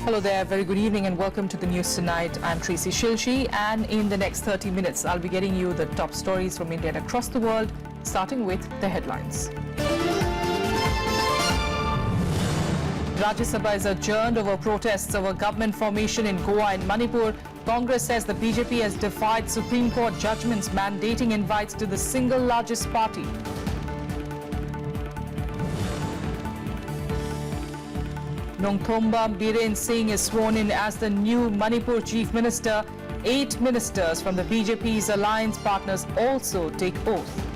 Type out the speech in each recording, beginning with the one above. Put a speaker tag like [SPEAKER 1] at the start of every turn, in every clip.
[SPEAKER 1] Hello there, very good evening and welcome to the news tonight. I'm Tracy Shilshi, and in the next 30 minutes I'll be getting you the top stories from India and across the world, starting with the headlines. Rajya Sabha is adjourned over protests over government formation in Goa and Manipur. Congress says the BJP has defied Supreme Court judgments mandating invites to the single largest party. Nongthomba Biren Singh is sworn in as the new Manipur Chief Minister. 8 ministers from the BJP's alliance partners also take oath.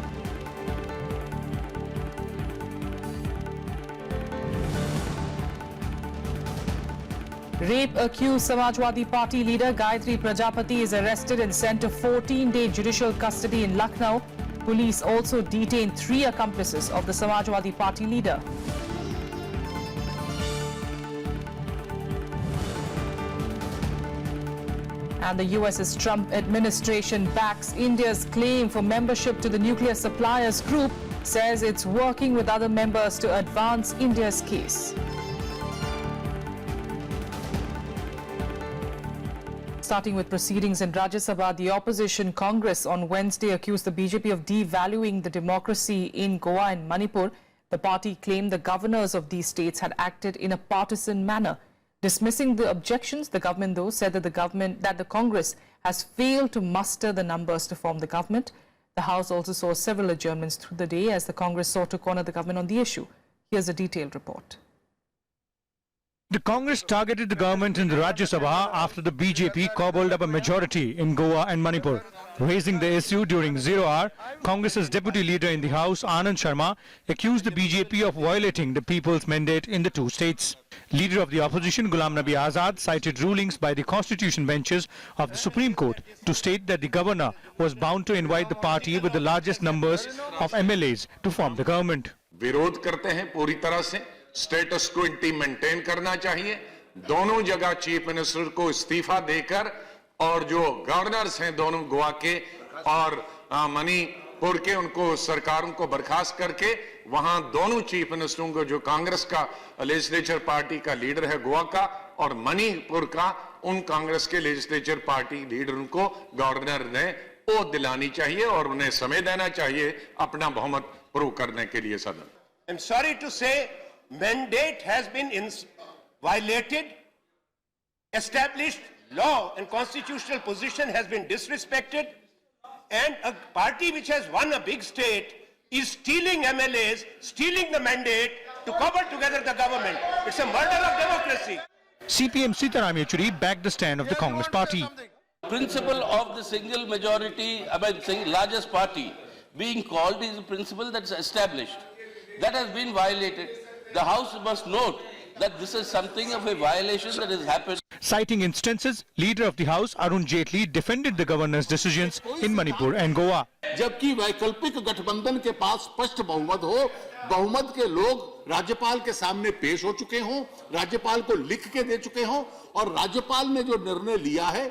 [SPEAKER 1] Rape-accused Samajwadi Party leader Gayatri Prajapati is arrested and sent to 14-day judicial custody in Lucknow. Police also detained 3 accomplices of the Samajwadi Party leader. And the US's Trump administration backs India's claim for membership to the nuclear suppliers group, says it's working with other members to advance India's case. Starting with proceedings in Rajya Sabha, the opposition Congress on Wednesday accused the BJP of devaluing the democracy in Goa and Manipur. The party claimed the governors of these states had acted in a partisan manner. Dismissing the objections, the government, though, said that the Congress has failed to muster the numbers to form the government. The House also saw several adjournments through the day as the Congress sought to corner the government on the issue. Here's a detailed report.
[SPEAKER 2] The Congress targeted the government in the Rajya Sabha after the BJP cobbled up a majority in Goa and Manipur. Raising the issue during 0 hour, Congress's deputy leader in the House, Anand Sharma, accused the BJP of violating the people's mandate in the 2 states. Leader of the opposition, Ghulam Nabi Azad, cited rulings by the constitution benches of the Supreme Court to state that the governor was bound to invite the party with the largest numbers of MLAs to form the government.
[SPEAKER 3] विरोध करते हैं पूरी तरह से status क्विटी maintain करना चाहिए दोनों जगह चीफ मिनिस्टर को इस्तीफा देकर और जो गवर्नर्स हैं दोनों गोवा के और मणिपुर के उनको सरकारों को बर्खास्त करके वहां दोनों चीफ मिनिस्टरों को जो कांग्रेस का लेजिस्लेचर पार्टी का लीडर है गोवा का और मणिपुर का उन कांग्रेस के लेजिस्लेचर पार्टी लीडरों को गवर्नर ने ओथ दिलानी चाहिए और उन्हें समय देना चाहिए अपना बहुमत प्रूव करने के लिए सदन।
[SPEAKER 4] I'm sorry to say mandate has been violated, established law and constitutional position has been disrespected, and a party which has won a big state is stealing MLAs, stealing the mandate to cobble together the government. It's a murder of democracy.
[SPEAKER 2] CPM Sitaram Yechuri backed the stand of the Congress party.
[SPEAKER 5] Principle of the single majority, largest party being called is a principle that's established. That has been violated. The House must note that this is something of a violation that has happened.
[SPEAKER 2] Citing instances, Leader of the House, Arun Jaitley, defended the governor's decisions in Manipur and Goa.
[SPEAKER 6] जबकि वैकल्पिक गठबंधन के पास स्पष्ट बहुमत हो, बहुमत के लोग राज्यपाल के सामने पेश हो चुके हों, राज्यपाल को लिख के दे चुके हों और राज्यपाल ने जो निर्णय लिया है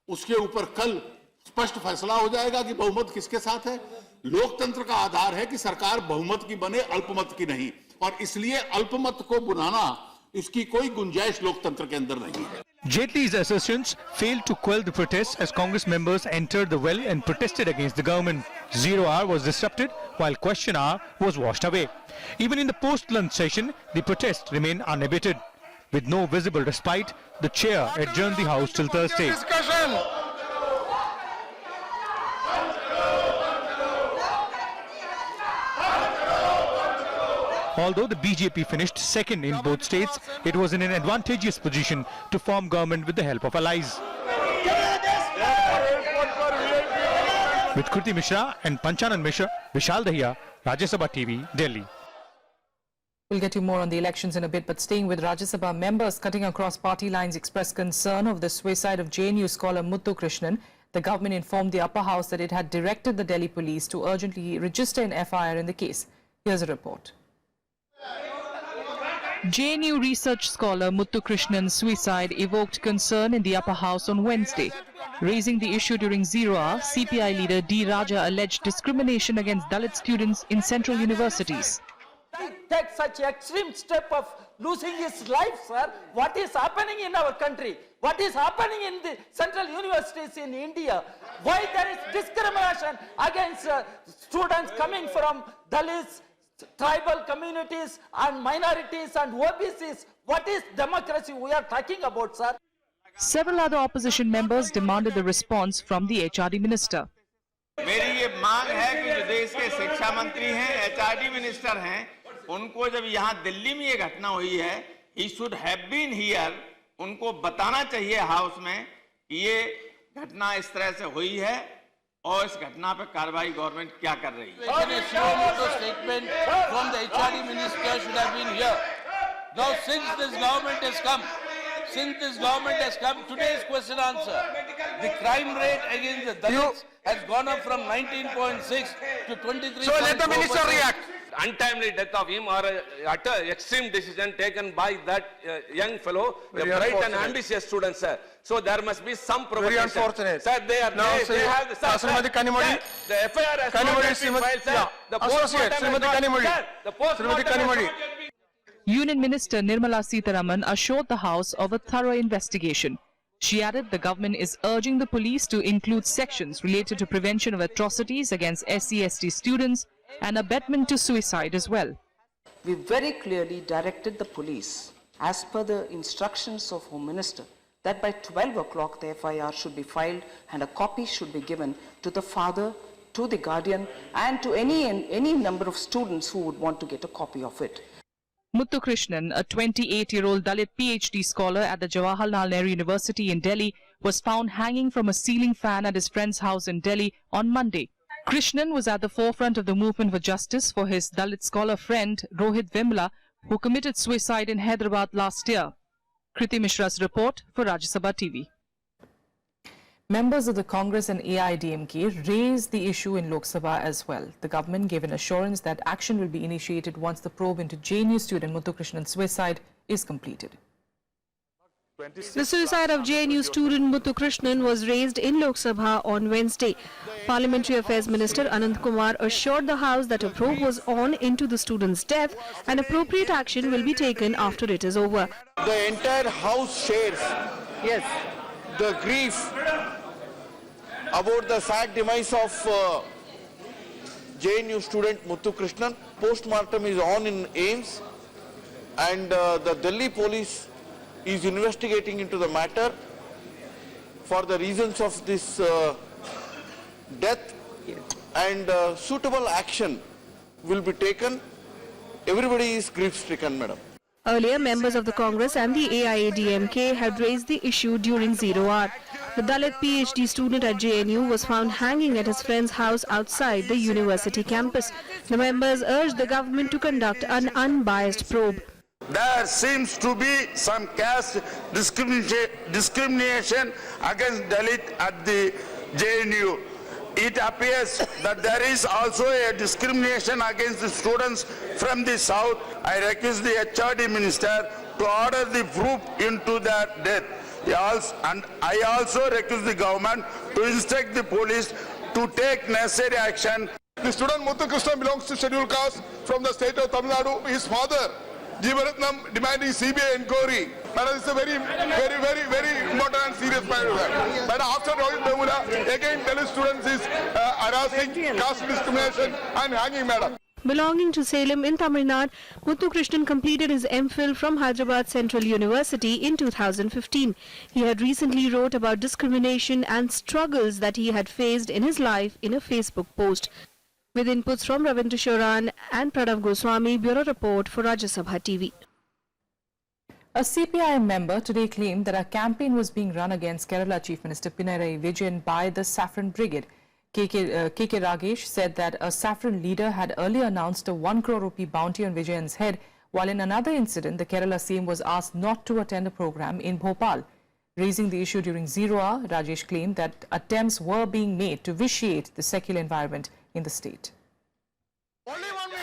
[SPEAKER 6] उसके ऊपर कल स्पष्ट फैसला हो जाएगा कि बहुमत किसके साथ है। लोकतंत्र का आधार है कि सरकार बहुमत की बने, अल्पमत की नहीं, और इसलिए अल्पमत को बुलाना इसकी कोई गुंजाइश लोकतंत्र के अंदर नहीं है।
[SPEAKER 2] Jaitley's assertions failed to quell the protests as Congress members entered the well and protested against the government. 0 hour was disrupted while question hour was washed away. Even in the post-lunch session, the protests remained unabated. With no visible respite, the chair adjourned the House till Thursday. Although the BJP finished second in both states, it was in an advantageous position to form government with the help of allies. With Kriti Mishra and Panchanan Mishra, Vishal Dahiya, Rajya Sabha TV, Delhi.
[SPEAKER 1] We'll get you more on the elections in a bit, but staying with Rajya Sabha, members cutting across party lines expressed concern of the suicide of JNU scholar Muthu Krishnan. The government informed the upper house that it had directed the Delhi police to urgently register an FIR in the case. Here's a report. JNU research scholar Muthu Krishnan's suicide evoked concern in the upper house on Wednesday. Raising the issue during 0 hour, CPI leader D. Rajya alleged discrimination against Dalit students in central universities.
[SPEAKER 7] Take such extreme step of losing his life, sir. What is happening in our country? What is happening in the central universities in India? Why there is discrimination against students coming from Dalits, tribal communities and minorities and OBCs? What is democracy we are talking about, sir?
[SPEAKER 1] Several other opposition members demanded the response from the HRD minister.
[SPEAKER 8] मेरी ये मांग है कि जो देश के शिक्षा मंत्री हैं, HRD मिनिस्टर हैं, उनको जब यहाँ दिल्ली में ये घटना हुई है, he should have been here, उनको बताना चाहिए हाउस में कि ये घटना इस तरह से हुई है और इस घटना पे कार्रवाई गवर्नमेंट क्या कर रही है।
[SPEAKER 5] Statement from the HRD minister should have been here. Now, since this government has come, today's question answer, the crime rate against the Dalits has gone up from 19.6 to 23.4%.
[SPEAKER 9] So let the minister react. Untimely death of him or utter extreme decision taken by that young fellow, a bright and ambitious student, sir. So there must be some provocation.
[SPEAKER 10] Very unfortunate.
[SPEAKER 9] Sir, they have the FIR has not been filed, sir. The postmortem.
[SPEAKER 1] Union Minister Nirmala Sitharaman assured the House of a thorough investigation. She added the government is urging the police to include sections related to prevention of atrocities against SC/ST students and abetment to suicide as well.
[SPEAKER 11] We very clearly directed the police, as per the instructions of Home Minister, that by 12 o'clock the FIR should be filed and a copy should be given to the father, to the guardian and to any number of students who would want to get a copy of it.
[SPEAKER 1] Muthu Krishnan, a 28-year-old Dalit PhD scholar at the Jawaharlal Nehru University in Delhi, was found hanging from a ceiling fan at his friend's house in Delhi on Monday. Krishnan was at the forefront of the movement for justice for his Dalit scholar friend Rohit Vimla, who committed suicide in Hyderabad last year. Kriti Mishra's report for Rajya Sabha TV. Members of the Congress and AIDMK raised the issue in Lok Sabha as well. The government gave an assurance that action will be initiated once the probe into JNU student Muthu Krishnan's suicide is completed.
[SPEAKER 12] The suicide of JNU student Muthu Krishnan was raised in Lok Sabha on Wednesday. Parliamentary Affairs Minister Anand Kumar assured the House that a probe was on into the student's death and appropriate action will be taken after it is over.
[SPEAKER 10] The entire House shares the grief about the sad demise of JNU student Muthu Krishnan. Post-mortem is on in AIIMS and the Delhi police is investigating into the matter for the reasons of this death and suitable action will be taken. Everybody is grief-stricken, madam.
[SPEAKER 12] Earlier, members of the Congress and the AIADMK had raised the issue during 0 hour. The Dalit PhD student at JNU was found hanging at his friend's house outside the university campus. The members urged the government to conduct an unbiased probe.
[SPEAKER 8] There seems to be some caste discrimination against Dalit at the JNU. It appears that there is also a discrimination against the students from the south. I request the HRD minister to order the probe into their death. And I also request the government to instruct the police to take necessary action.
[SPEAKER 10] The student Muthu Krishnan belongs to scheduled caste from the state of Tamil Nadu. His father, Jeevaratnam, demanding CBI inquiry. Madam, this is a very important and serious matter. But after Rohit Vimla, again Dalit students is harassing, caste discrimination and hanging, madam.
[SPEAKER 12] Belonging to Salem in Tamil Nadu, Muthu Krishnan completed his MPhil from Hyderabad Central University in 2015. He had recently wrote about discrimination and struggles that he had faced in his life in a Facebook post. With inputs from Ravindra Shoran and Pranav Goswami, Bureau Report for Rajya Sabha TV.
[SPEAKER 1] A CPIM member today claimed that a campaign was being run against Kerala Chief Minister Pinarayi Vijayan by the Saffron Brigade. KK Ragesh said that a Saffron leader had earlier announced a 1 crore rupee bounty on Vijayan's head, while in another incident, the Kerala CM was asked not to attend a program in Bhopal. Raising the issue during 0 hour, Rajesh claimed that attempts were being made to vitiate the secular environment in the state.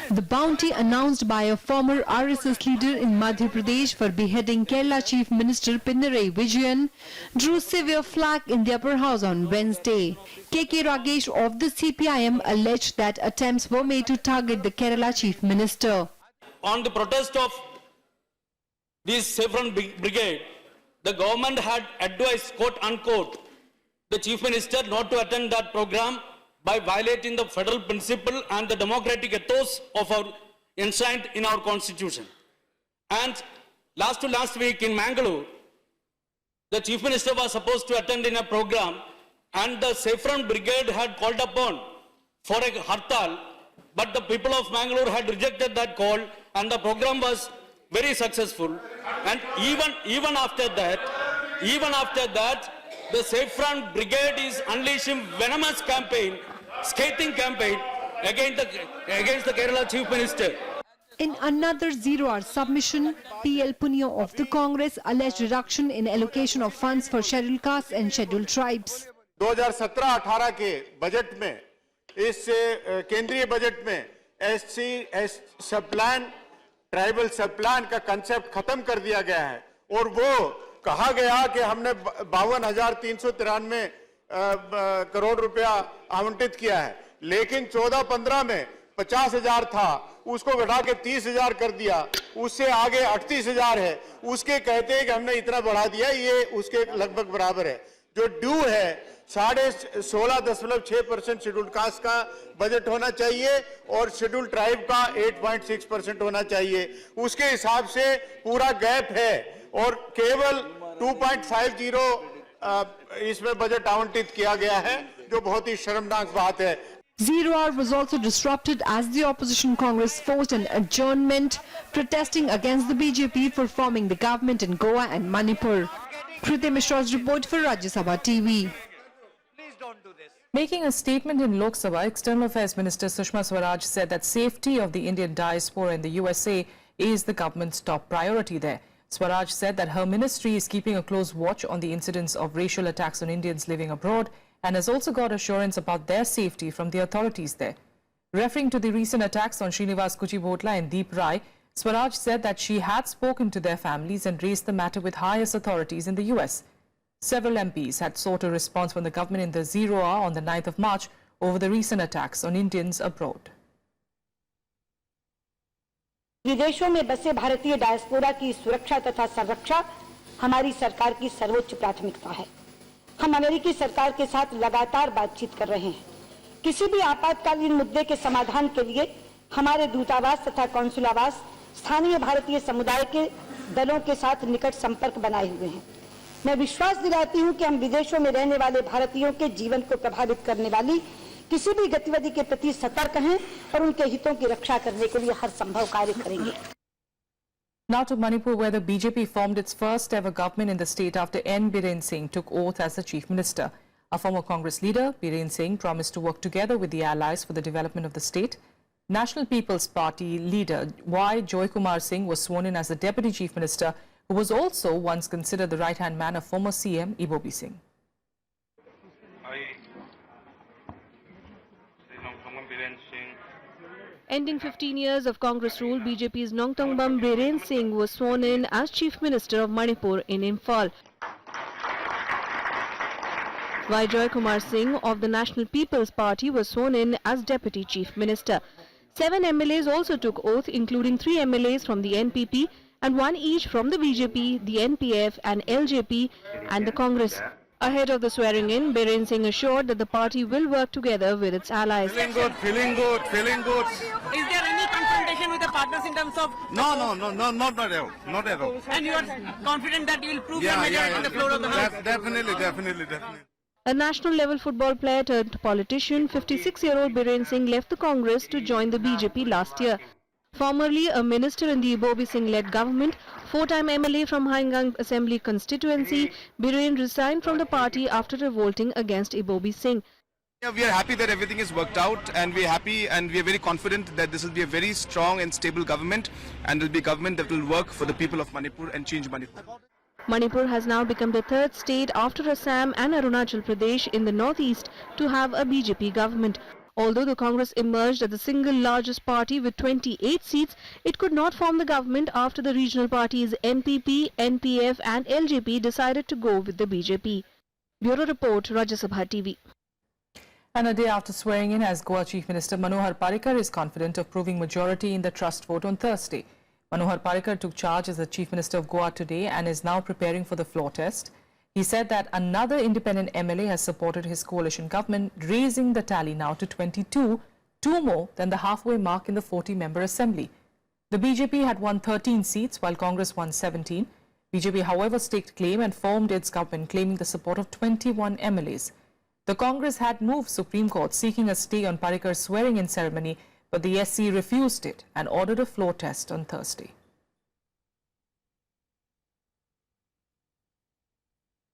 [SPEAKER 13] The bounty announced by a former RSS leader in Madhya Pradesh for beheading Kerala Chief Minister Pinarayi Vijayan drew severe flack in the upper house on Wednesday. KK Ragesh of the CPIM alleged that attempts were made to target the Kerala Chief Minister.
[SPEAKER 9] On the protest of
[SPEAKER 14] this Saffron Brigade, the government had advised, quote unquote, the Chief Minister not to attend that program by violating the federal principle and the democratic ethos of our enshrined in our constitution. And last week in Mangalore, the Chief Minister was supposed to attend in a program and the Saffron Brigade had called upon for a hartal, but the people of Mangalore had rejected that call and the program was very successful. And even after that, the Saffron Brigade is unleashing venomous campaign, scathing campaign against the Kerala Chief Minister.
[SPEAKER 13] In another zero-hour submission, PL Punyo of the Congress alleged reduction in allocation of funds for scheduled castes and scheduled tribes.
[SPEAKER 4] 2017-18 के budget में, इस केंद्रीय budget में SC सब plan, tribal सब plan का concept खत्म कर दिया गया है और वो कहा गया कि हमने 52,393 करोड़ रुपया आवंटित किया है, लेकिन 14-15 में 50,000 था, उसको घटा के 30,000 कर दिया, उससे आगे 38,000 है, उसके कहते हैं कि हमने इतना बढ़ा दिया, ये उसके लगभग बराबर है। जो ड्यू है 16.6% शेड्यूल्ड कास्ट का बजट होना चाहिए और शेड्यूल्ड ट्राइब का 8.6% होना चाहिए, उसके हिसाब से पूरा गैप है और केवल 2.50 इसमें बजट आवंटित किया गया है, जो बहुत ही शर्मनाक बात है।
[SPEAKER 13] Zero hour was also disrupted as the opposition Congress forced an adjournment, protesting against the BJP for forming the government in Goa and Manipur. Kriti Mishra's report for Rajya Sabha TV.
[SPEAKER 1] Making a statement in Lok Sabha, External Affairs Minister Sushma Swaraj said that safety of the Indian diaspora in the USA is the government's top priority there. Swaraj said that her ministry is keeping a close watch on the incidents of racial attacks on Indians living abroad and has also got assurance about their safety from the authorities there. Referring to the recent attacks on Srinivas Kuchibhotla and Deep Rai, Swaraj said that she had spoken to their families and raised the matter with highest authorities in the US. Several MPs had sought a response from the government in the zero hour on the 9th of March over the recent attacks on Indians abroad.
[SPEAKER 15] विदेशों में बसे भारतीय diaspora की सुरक्षा तथा संरक्षा हमारी सरकार की सर्वोच्च प्राथमिकता है। हम अमेरिकी सरकार के साथ लगातार बातचीत कर रहे हैं। किसी भी आपातकालीन मुद्दे के समाधान के लिए हमारे दूतावास तथा कौंसुलावास स्थानीय भारतीय समुदाय के दलों के साथ निकट संपर्क बनाए हुए हैं। मैं विश्वास दिलाती हूं कि हम विदेशों में रहने वाले भारतीयों के जीवन को प्रभावित करने वाली किसी भी गतिविधि के प्रति सतर्क हैं और उनके हितों की रक्षा करने के लिए हर संभव कार्य करेंगे।
[SPEAKER 1] Now to Manipur, where the BJP formed its first ever government in the state after N. Biren Singh took oath as the chief minister. A former Congress leader, Biren Singh, promised to work together with the allies for the development of the state. National People's Party leader Y. Joy Kumar Singh was sworn in as the deputy chief minister, who was also once considered the right-hand man of former CM Ibobi Singh.
[SPEAKER 12] Ending 15 years of Congress rule, BJP's Nongtongbam Biren Singh was sworn in as Chief Minister of Manipur in Imphal. Y. Joy Kumar Singh of the National People's Party was sworn in as Deputy Chief Minister. 7 MLAs also took oath, including 3 MLAs from the NPP and 1 each from the BJP, the NPF and LJP and the Congress. Ahead of the swearing-in, Biren Singh assured that the party will work together with its allies.
[SPEAKER 8] Feeling good, feeling good, feeling good.
[SPEAKER 16] Is there any confrontation with the partners in terms of...
[SPEAKER 8] No, not at all, not at all.
[SPEAKER 16] And you are confident that you will prove your majority on the floor of the House?
[SPEAKER 8] Definitely.
[SPEAKER 12] A national-level football player turned politician, 56-year-old Biren Singh left the Congress to join the BJP last year. Formerly a minister in the Ibobi Singh-led government, 4-time MLA from Haingang Assembly constituency, Biren resigned from the party after revolting against Ibobi Singh.
[SPEAKER 17] We are happy that everything is worked out, and we are happy and we are very confident that this will be a very strong and stable government, and it will be a government that will work for the people of Manipur and change Manipur.
[SPEAKER 12] Manipur has now become the third state after Assam and Arunachal Pradesh in the northeast to have a BJP government. Although the Congress emerged as the single largest party with 28 seats, it could not form the government after the regional parties NPP, NPF and LJP decided to go with the BJP. Bureau Report, Rajya Sabha TV.
[SPEAKER 1] And a day after swearing in as Goa Chief Minister, Manohar Parrikar is confident of proving majority in the trust vote on Thursday. Manohar Parrikar took charge as the Chief Minister of Goa today and is now preparing for the floor test. He said that another independent MLA has supported his coalition government, raising the tally now to 22, two more than the halfway mark in the 40-member assembly. The BJP had won 13 seats while Congress won 17. BJP, however, staked claim and formed its government, claiming the support of 21 MLAs. The Congress had moved Supreme Court seeking a stay on Parrikar's swearing-in ceremony, but the SC refused it and ordered a floor test on Thursday.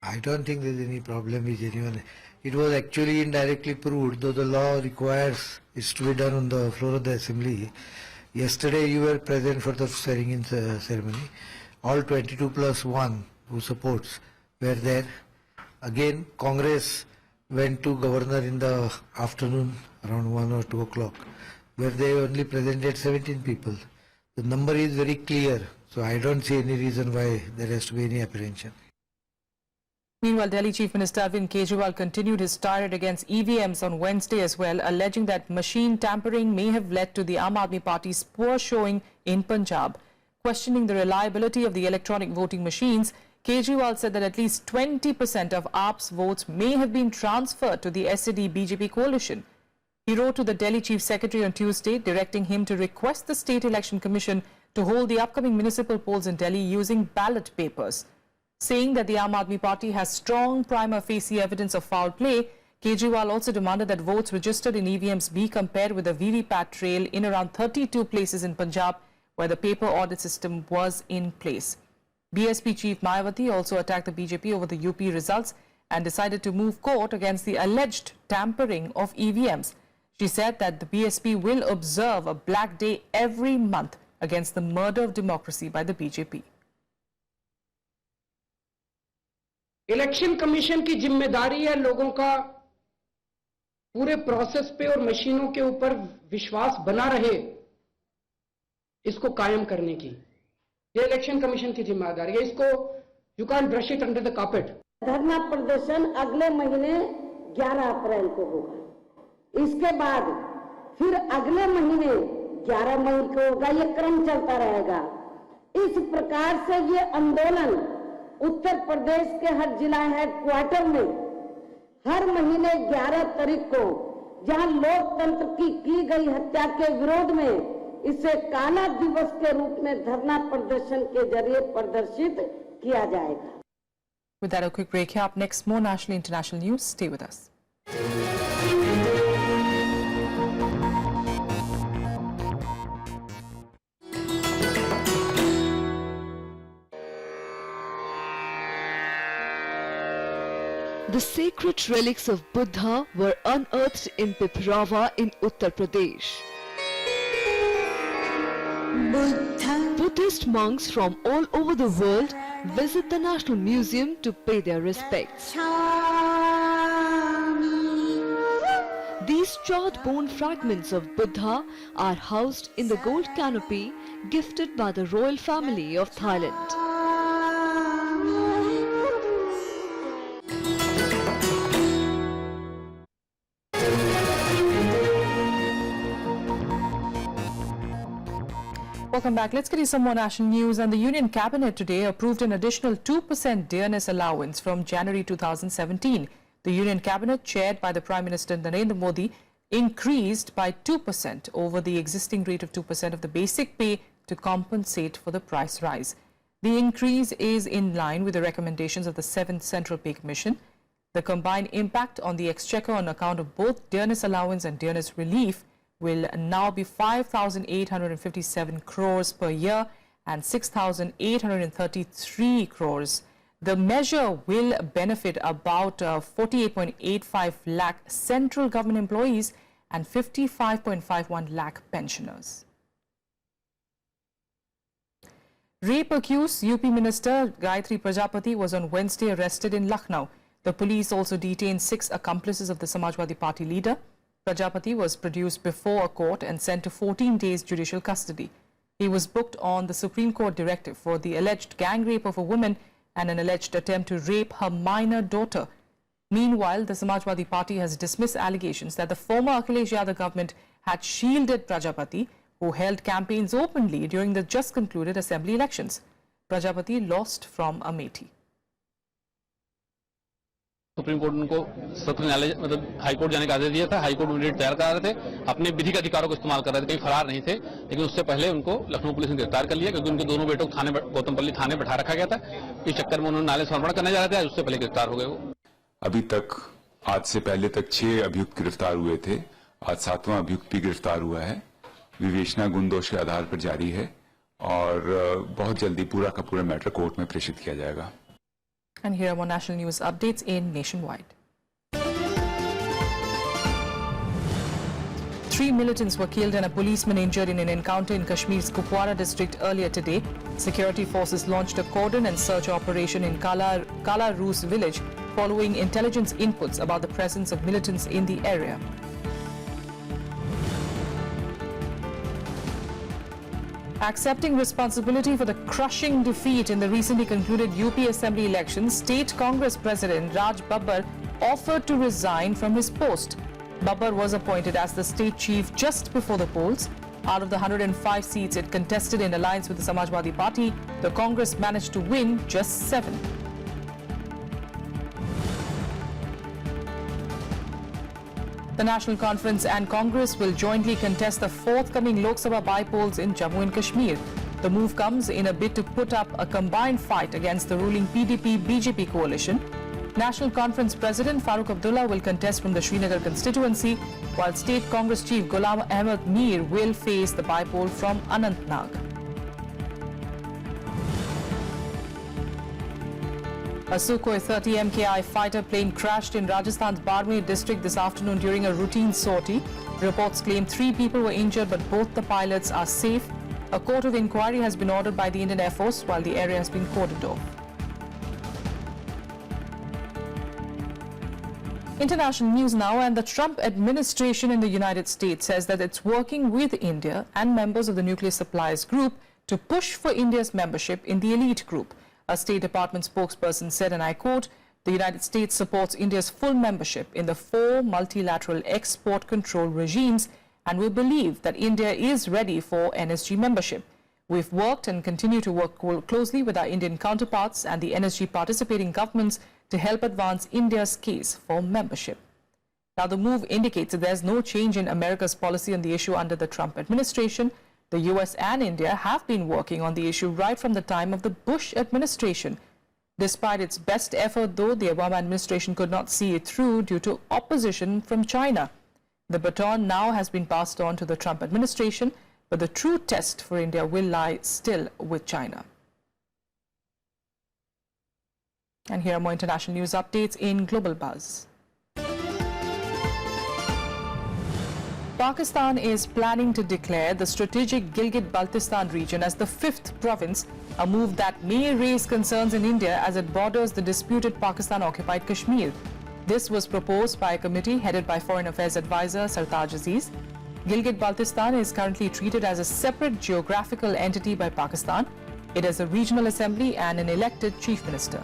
[SPEAKER 18] I don't think there's any problem with anyone. It was actually indirectly proved, though the law requires it to be done on the floor of the assembly. Yesterday you were present for the swearing-in ceremony. All 22 plus 1 who supports were there. Again, Congress went to governor in the afternoon around 1 or 2 o'clock, where they only presented 17 people. The number is very clear, so I don't see any reason why there has to be any apprehension.
[SPEAKER 1] Meanwhile, Delhi Chief Minister Arvind Kejriwal continued his tirade against EVMs on Wednesday as well, alleging that machine tampering may have led to the Aam Aadmi Party's poor showing in Punjab. Questioning the reliability of the electronic voting machines, Kejriwal said that at least 20% of AAP's votes may have been transferred to the SAD-BJP coalition. He wrote to the Delhi Chief Secretary on Tuesday, directing him to request the State Election Commission to hold the upcoming municipal polls in Delhi using ballot papers. Saying that the Aam Aadmi Party has strong prima facie evidence of foul play, Kejriwal also demanded that votes registered in EVMs be compared with the VVPAT trail in around 32 places in Punjab where the paper audit system was in place. BSP Chief Mayawati also attacked the BJP over the UP results and decided to move court against the alleged tampering of EVMs. She said that the BSP will observe a black day every month against the murder of democracy by the BJP.
[SPEAKER 19] Election commission की जिम्मेदारी है लोगों का पूरे process पे और मशीनों के ऊपर विश्वास बना रहे, इसको कायम करने की। ये इलेक्शन कमीशन की जिम्मेदारी है, इसको you can brush it under the carpet.
[SPEAKER 15] धरना प्रदर्शन अगले महीने 11 अप्रैल को होगा। इसके बाद फिर अगले महीने 11 मई को होगा। ये क्रम चलता रहेगा। इस प्रकार से ये आंदोलन उत्तर प्रदेश के हर जिला हेडक्वार्टर में हर महीने 11 तारीख को जहां लोकतंत्र की गई हत्या के विरोध में इसे काला दिवस के रूप में धरना प्रदर्शन के जरिए प्रदर्शित किया जाएगा।
[SPEAKER 1] With that, a quick break here. Up next, more national and international news. Stay with us.
[SPEAKER 13] The sacred relics of Buddha were unearthed in Piprava in Uttar Pradesh. Buddhist monks from all over the world visit the National Museum to pay their respects. These charred bone fragments of Buddha are housed in the gold canopy gifted by the royal family of Thailand.
[SPEAKER 1] Welcome back. Let's get you some more national news. And the Union Cabinet today approved an additional 2% dearness allowance from January 2017. The Union Cabinet, chaired by the Prime Minister Narendra Modi, increased by 2% over the existing rate of 2% of the basic pay to compensate for the price rise. The increase is in line with the recommendations of the 7th Central Pay Commission. The combined impact on the exchequer on account of both dearness allowance and dearness relief will now be 5,857 crores per year and 6,833 crores. The measure will benefit about 48.85 lakh central government employees and 55.51 lakh pensioners. Rape accused UP Minister Gayatri Prajapati was on Wednesday arrested in Lucknow. The police also detained 6 accomplices of the Samajwadi Party leader. Prajapati was produced before a court and sent to 14 days judicial custody. He was booked on the Supreme Court directive for the alleged gang rape of a woman and an alleged attempt to rape her minor daughter. Meanwhile, the Samajwadi Party has dismissed allegations that the former Akhilesh Yadav government had shielded Prajapati who held campaigns openly during the just concluded assembly elections. Prajapati lost from Amethi.
[SPEAKER 20] Supreme court उनको सत्र न्यायालय मतलब high court जाने का आदेश दिया था। High court immediate तैयार करा रहे थे, अपने विधिक अधिकारों को इस्तेमाल कर रहे थे, कहीं फरार नहीं थे। लेकिन उससे पहले उनको लखनऊ पुलिस ने गिरफ्तार कर लिया क्योंकि उनके दोनों बेटों को थाने गौतमपल्ली थाने बैठा रखा गया था। इस चक्कर में उन्होंने न्यायालय समर्पण करने जा रहे थे, आज उससे पहले गिरफ्तार हो गए वो।
[SPEAKER 21] अभी तक आज से पहले तक 6 अभियुक्त गिरफ्तार हुए थे, आज 7वां अभियुक्त भी गिरफ्तार हुआ है। विवेचना गुण-दोष के आधार पर जारी है और बहुत जल्दी पूरा का पूरा मैटर कोर्ट में प्रेषित किया जाएगा।
[SPEAKER 1] And here are more national news updates in Nationwide. 3 militants were killed and a policeman injured in an encounter in Kashmir's Kupwara district earlier today. Security forces launched a cordon and search operation in Kala Roos village following intelligence inputs about the presence of militants in the area. Accepting responsibility for the crushing defeat in the recently concluded UP Assembly elections, State Congress President Raj Babbar offered to resign from his post. Babbar was appointed as the state chief just before the polls. Out of the 105 seats it contested in alliance with the Samajwadi Party, the Congress managed to win just 7. The National Conference and Congress will jointly contest the forthcoming Lok Sabha by-polls in Jammu and Kashmir. The move comes in a bid to put up a combined fight against the ruling PDP-BJP coalition. National Conference President Farooq Abdullah will contest from the Srinagar constituency, while State Congress Chief Ghulam Ahmed Mir will face the by-poll from Anantnag. A Sukhoi 30 MKI fighter plane crashed in Rajasthan's Barmer district this afternoon during a routine sortie. Reports claim 3 people were injured, but both the pilots are safe. A court of inquiry has been ordered by the Indian Air Force, while the area has been cordoned off. International news now, and the Trump administration in the United States says that it's working with India and members of the nuclear suppliers group to push for India's membership in the elite group. A State Department spokesperson said, and I quote, "The United States supports India's full membership in the 4 multilateral export control regimes, and we believe that India is ready for NSG membership. We've worked and continue to work closely with our Indian counterparts and the NSG participating governments to help advance India's case for membership." Now, the move indicates that there's no change in America's policy on the issue under the Trump administration. The US and India have been working on the issue right from the time of the Bush administration. Despite its best effort, though, the Obama administration could not see it through due to opposition from China. The baton now has been passed on to the Trump administration, but the true test for India will lie still with China. And here are more international news updates in Global Buzz. Pakistan is planning to declare the strategic Gilgit-Baltistan region as the 5th province, a move that may raise concerns in India as it borders the disputed Pakistan-occupied Kashmir. This was proposed by a committee headed by Foreign Affairs Advisor Sartaj Aziz. Gilgit-Baltistan is currently treated as a separate geographical entity by Pakistan. It has a regional assembly and an elected chief minister.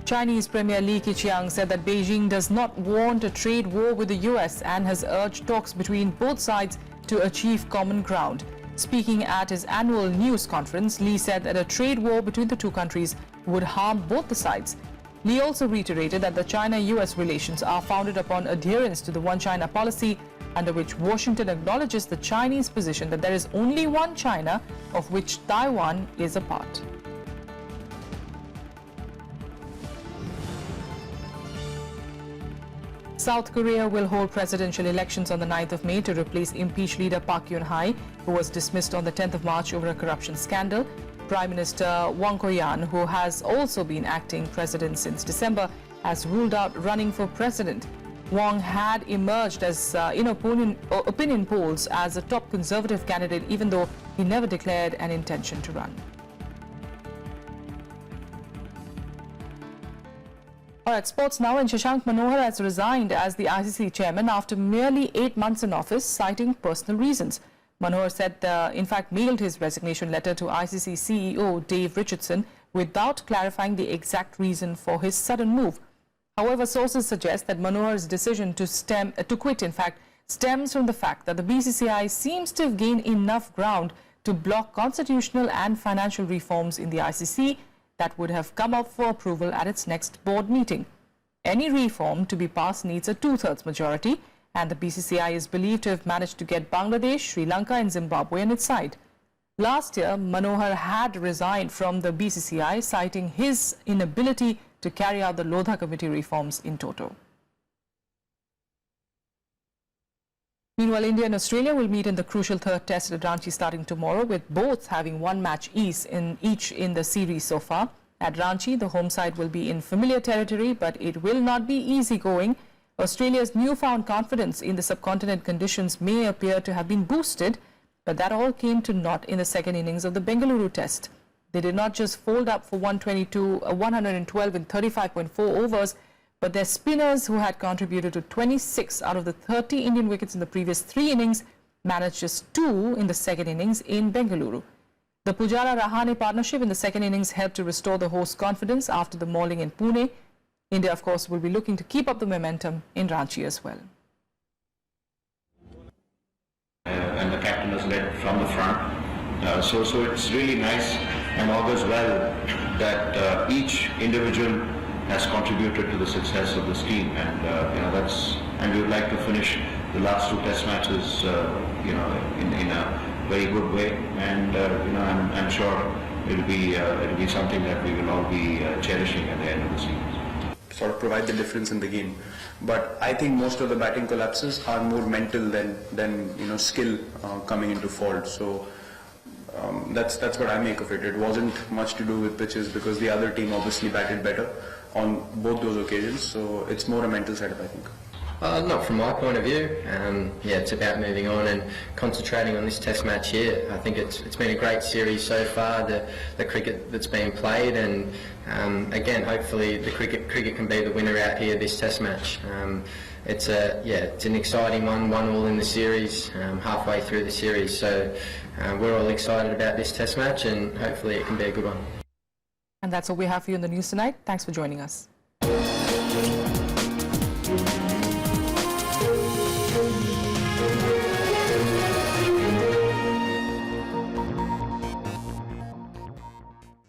[SPEAKER 1] Chinese Premier Li Keqiang said that Beijing does not want a trade war with the US and has urged talks between both sides to achieve common ground. Speaking at his annual news conference, Li said that a trade war between the two countries would harm both the sides. Li also reiterated that the China-US relations are founded upon adherence to the One China policy, under which Washington acknowledges the Chinese position that there is only one China, of which Taiwan is a part. South Korea will hold presidential elections on the 9th of May to replace impeached leader Park Geun-hye, who was dismissed on the 10th of March over a corruption scandal. Prime Minister Wang Ko-yan, who has also been acting president since December, has ruled out running for president. Wang had emerged as in opinion polls as a top conservative candidate, even though he never declared an intention to run. All right, sports now, and Shashank Manohar has resigned as the ICC chairman after merely 8 months in office, citing personal reasons. Manohar said, in fact, mailed his resignation letter to ICC CEO Dave Richardson without clarifying the exact reason for his sudden move. However, sources suggest that Manohar's decision to quit, in fact, stems from the fact that the BCCI seems to have gained enough ground to block constitutional and financial reforms in the ICC that would have come up for approval at its next board meeting. Any reform to be passed needs a two-thirds majority, and the BCCI is believed to have managed to get Bangladesh, Sri Lanka and Zimbabwe on its side. Last year, Manohar had resigned from the BCCI, citing his inability to carry out the Lodha Committee reforms in toto. Meanwhile, India and Australia will meet in the crucial third test at Ranchi starting tomorrow, with both having one match each in the series so far. At Ranchi, the home side will be in familiar territory, but it will not be easy going. Australia's newfound confidence in the subcontinent conditions may appear to have been boosted, but that all came to naught in the second innings of the Bengaluru test. They did not just fold up for 112 in 35.4 overs, but their spinners, who had contributed to 26 out of the 30 Indian wickets in the previous 3 innings, managed just 2 in the second innings in Bengaluru. The Pujara-Rahane partnership in the second innings helped to restore the hosts' confidence after the mauling in Pune. India, of course, will be looking to keep up the momentum in Ranchi as well.
[SPEAKER 3] And the captain has led from the front. So it's really nice and augurs well that each individual has contributed to the success of this team, and and we would like to finish the last 2 test matches in a very good way, and I'm sure it'll be something that we will all be cherishing at the end of the season.
[SPEAKER 17] Sort of provide the difference in the game, but I think most of the batting collapses are more mental than skill coming into fault. So that's what I make of it. It wasn't much to do with pitches, because the other team obviously batted better on both those occasions. So it's more a mental setup, I think.
[SPEAKER 22] Not from my point of view. Yeah, it's about moving on and concentrating on this test match here. I think it's been a great series so far, the cricket that's been played, and again, hopefully the cricket can be the winner out here this test match. It's an exciting one, 1-1 in the series, halfway through the series, so we're all excited about this test match, and hopefully it can be a good one.
[SPEAKER 1] And that's all we have for you in the news tonight. Thanks for joining us.